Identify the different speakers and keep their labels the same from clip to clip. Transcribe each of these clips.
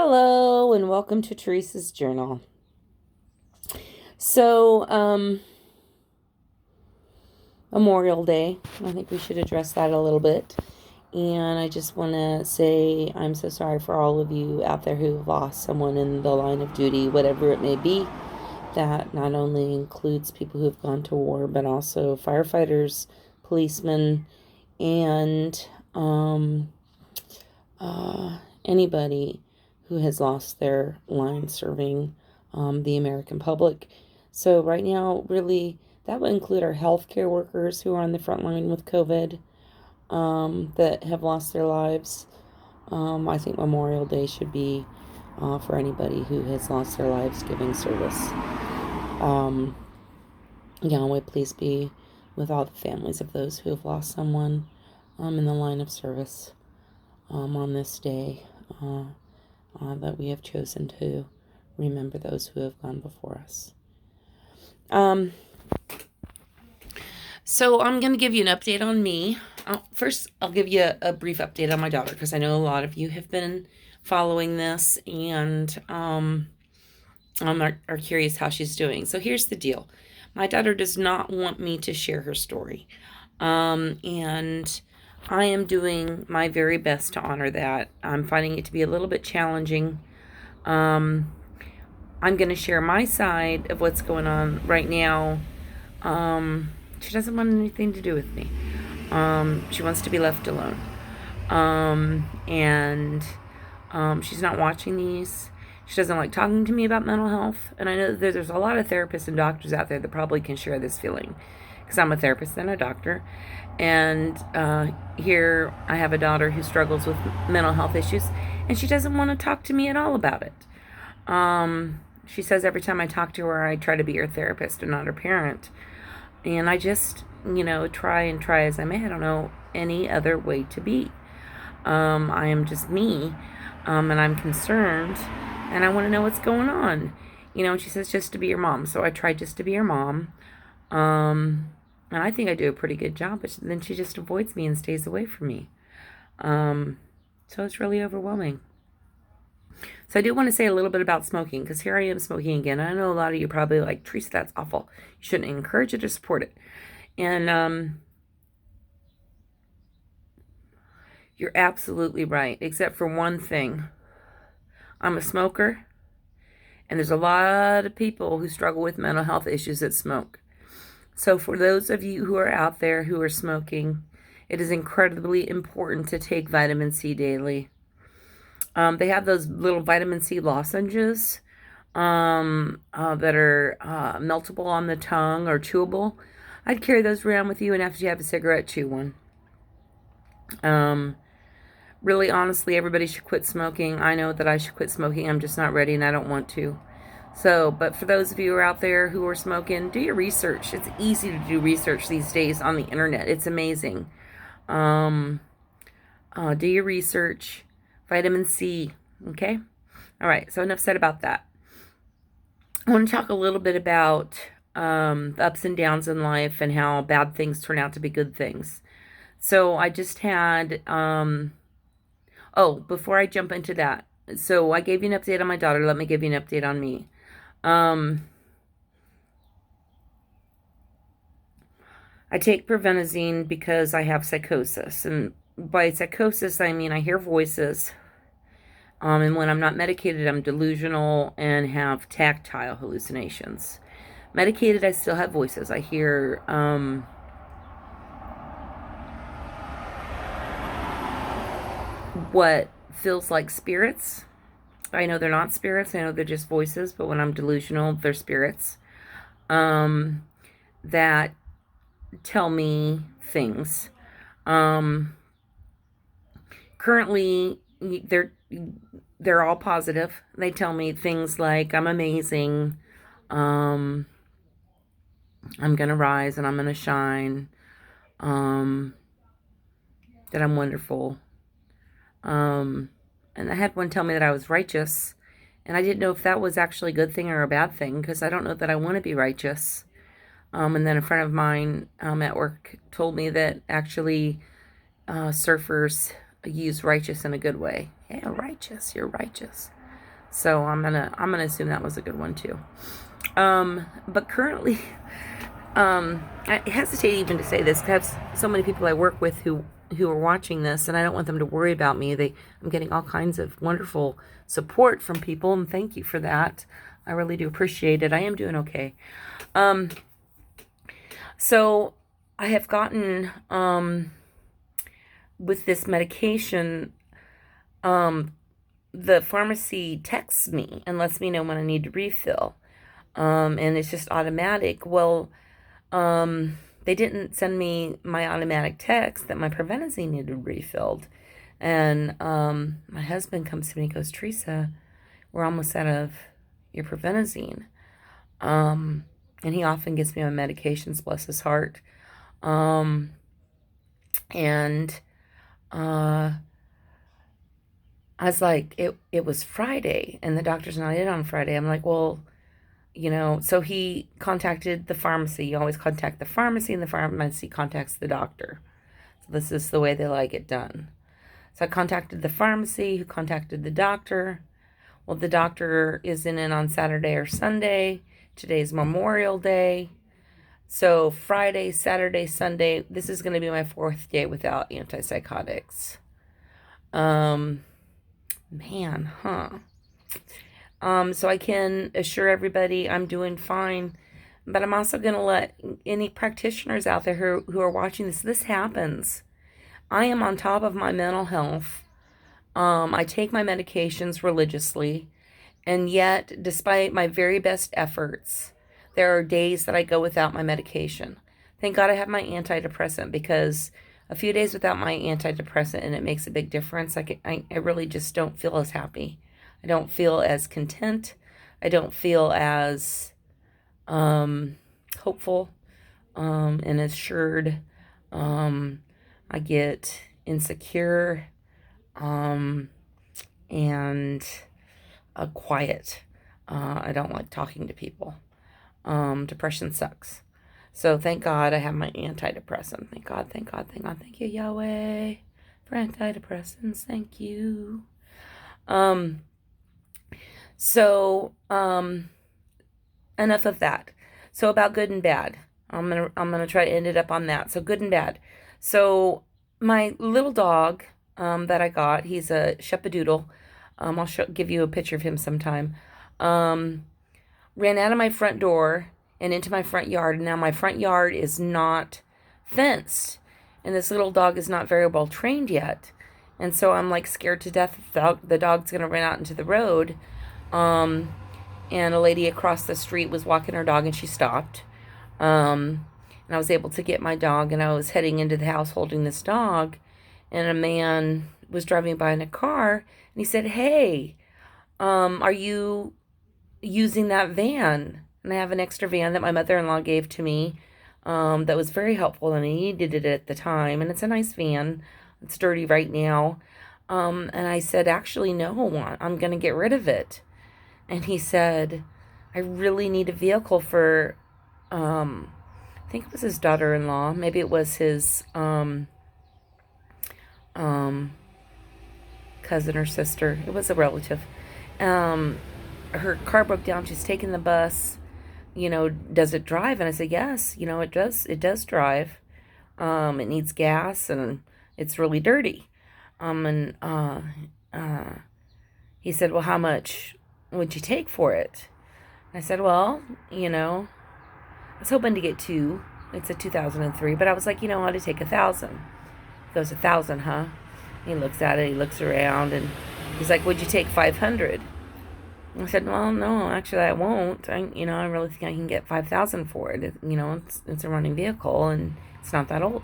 Speaker 1: Hello and welcome to Teresa's Journal. So, Memorial Day, I think we should address that a little bit. And I just want to say I'm so sorry for all of you out there who've lost someone in the line of duty, whatever it may be. That not only includes people who've gone to war, but also firefighters, policemen, and anybody who has lost their line serving the American public. So right now, really, that would include our healthcare workers who are on the front line with COVID that have lost their lives. I think Memorial Day should be for anybody who has lost their lives giving service. Yahweh, please be with all the families of those who have lost someone in the line of service on this day that we have chosen to remember those who have gone before us. So I'm going to give you an update on me. First, I'll give you a brief update on my daughter because I know a lot of you have been following this and are curious how she's doing. So here's the deal. My daughter does not want me to share her story. And I am doing my very best to honor that. I'm finding it to be a little bit challenging. I'm going to share my side of what's going on right now. She doesn't want anything to do with me. She wants to be left alone. And she's not watching these. She doesn't like talking to me about mental health. And I know that there's a lot of therapists and doctors out there that probably can share this feeling. Because I'm a therapist and a doctor. And here I have a daughter who struggles with mental health issues. And she doesn't want to talk to me at all about it. She says every time I talk to her, I try to be her therapist and not her parent. And I just, try as I may. I don't know any other way to be. I am just me. And I'm concerned. And I want to know what's going on. And she says just to be your mom. So I try just to be her mom. And I think I do a pretty good job. But then she just avoids me and stays away from me. So it's really overwhelming. So I do want to say a little bit about smoking, because here I am smoking again. I know a lot of you are probably like, Teresa, that's awful. You shouldn't encourage it or support it. And you're absolutely right, except for one thing. I'm a smoker, and there's a lot of people who struggle with mental health issues that smoke. So for those of you who are out there who are smoking, it is incredibly important to take vitamin C daily. They have those little vitamin C lozenges that are meltable on the tongue or chewable. I'd carry those around with you, and after you have a cigarette, chew one. Really, honestly, everybody should quit smoking. I know that I should quit smoking. I'm just not ready, and I don't want to. So, but for those of you who are out there who are smoking, do your research. It's easy to do research these days on the internet. It's amazing. Do your research. Vitamin C, okay? All right, so enough said about that. I want to talk a little bit about the ups and downs in life and how bad things turn out to be good things. So I just had, before I jump into that, so I gave you an update on my daughter. Let me give you an update on me. I take provenazine because I have psychosis, and by psychosis, I mean I hear voices, and when I'm not medicated, I'm delusional and have tactile hallucinations. Medicated, I still have voices. I hear, what feels like spirits. I know they're not spirits. I know they're just voices, but when I'm delusional, they're spirits, that tell me things. Currently, they're all positive. They tell me things like I'm amazing, I'm gonna rise and I'm gonna shine, that I'm wonderful. And I had one tell me that I was righteous, and I didn't know if that was actually a good thing or a bad thing, because I don't know that I want to be righteous. And then a friend of mine at work told me that actually surfers use righteous in a good way. Yeah, righteous, you're righteous. So I'm gonna assume that was a good one too. But currently, I hesitate even to say this because I have so many people I work with who are watching this, and I don't want them to worry about me. I'm getting all kinds of wonderful support from people, and thank you for that. I really do appreciate it. I am doing okay. Um, so I have gotten with this medication, um, the pharmacy texts me and lets me know when I need to refill. And it's just automatic. Well, they didn't send me my automatic text that my preventazine needed refilled. And my husband comes to me and goes, Teresa, we're almost out of your preventazine. And he often gets me on medications, bless his heart. And I was like, it was Friday, and the doctor's not in on Friday. I'm like, well, so he contacted the pharmacy. You always contact the pharmacy, and the pharmacy contacts the doctor. So this is the way they like it done. So I contacted the pharmacy, who contacted the doctor. Well, the doctor isn't in on Saturday or Sunday. Today's Memorial Day. So Friday, Saturday, Sunday, this is going to be my 4th day without antipsychotics. Man, huh? So I can assure everybody I'm doing fine, but I'm also going to let any practitioners out there who are watching this happens. I am on top of my mental health. I take my medications religiously, and yet, despite my very best efforts, there are days that I go without my medication. Thank God I have my antidepressant, because a few days without my antidepressant and it makes a big difference. I really just don't feel as happy. I don't feel as content. I don't feel as hopeful and assured. I get insecure and quiet. I don't like talking to people. Depression sucks. So thank God I have my antidepressant. Thank God, thank God, thank God. Thank you, Yahweh, for antidepressants. Thank you. So enough of that. So about good and bad. I'm gonna try to end it up on that. So good and bad. So my little dog that I got, he's a Shepadoodle. I'll give you a picture of him sometime. Ran out of my front door and into my front yard. And now my front yard is not fenced, and this little dog is not very well trained yet. And so I'm like scared to death the dog's gonna run out into the road. And a lady across the street was walking her dog, and she stopped. And I was able to get my dog, and I was heading into the house holding this dog, and a man was driving by in a car, and he said, hey, are you using that van? And I have an extra van that my mother-in-law gave to me that was very helpful, and I needed it at the time, and it's a nice van. It's dirty right now. And I said, actually, no, I'm going to get rid of it. And he said, I really need a vehicle for, I think it was his daughter-in-law. Maybe it was his cousin or sister. It was a relative. Her car broke down. She's taking the bus. Does it drive? And I said, yes, it does. It does drive. It needs gas, and it's really dirty. He said, well, how much would you take for it? I said, well, I was hoping to get 2. It's a 2003, but I was like, I ought to take 1,000. He goes, 1,000, huh? He looks at it, he looks around, and he's like, would you take 500? I said, well, no, actually I won't. I really think I can get 5,000 for it. It's a running vehicle, and it's not that old.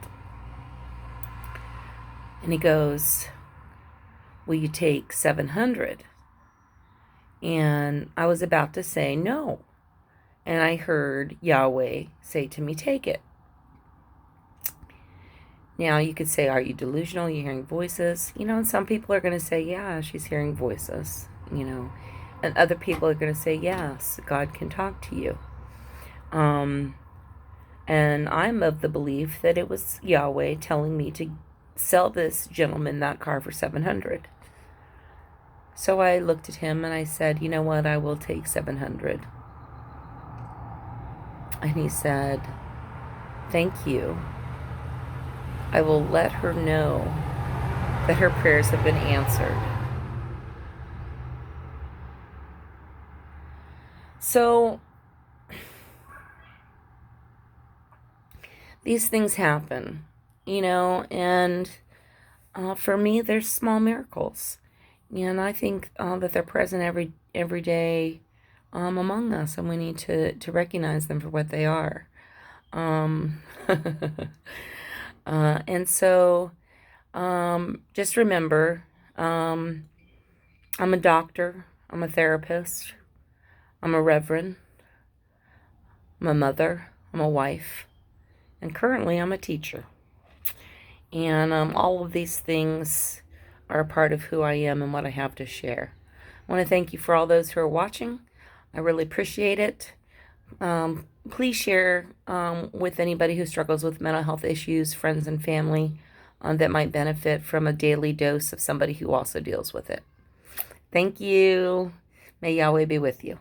Speaker 1: And he goes, will you take 700? And I was about to say no. And I heard Yahweh say to me, take it. Now you could say, are you delusional? You're hearing voices. And some people are going to say, yeah, she's hearing voices, And other people are going to say, yes, God can talk to you. And I'm of the belief that it was Yahweh telling me to sell this gentleman that car for 700. So I looked at him and I said, you know what, I will take 700. And he said, thank you. I will let her know that her prayers have been answered. So these things happen, and for me, there's small miracles. And I think that they're present every day among us, and we need to recognize them for what they are. Um, and so just remember, I'm a doctor, I'm a therapist, I'm a reverend, I'm a mother, I'm a wife, and currently I'm a teacher. And all of these things are a part of who I am and what I have to share. I want to thank you for all those who are watching. I really appreciate it. Please share with anybody who struggles with mental health issues, friends and family, that might benefit from a daily dose of somebody who also deals with it. Thank you. May Yahweh be with you.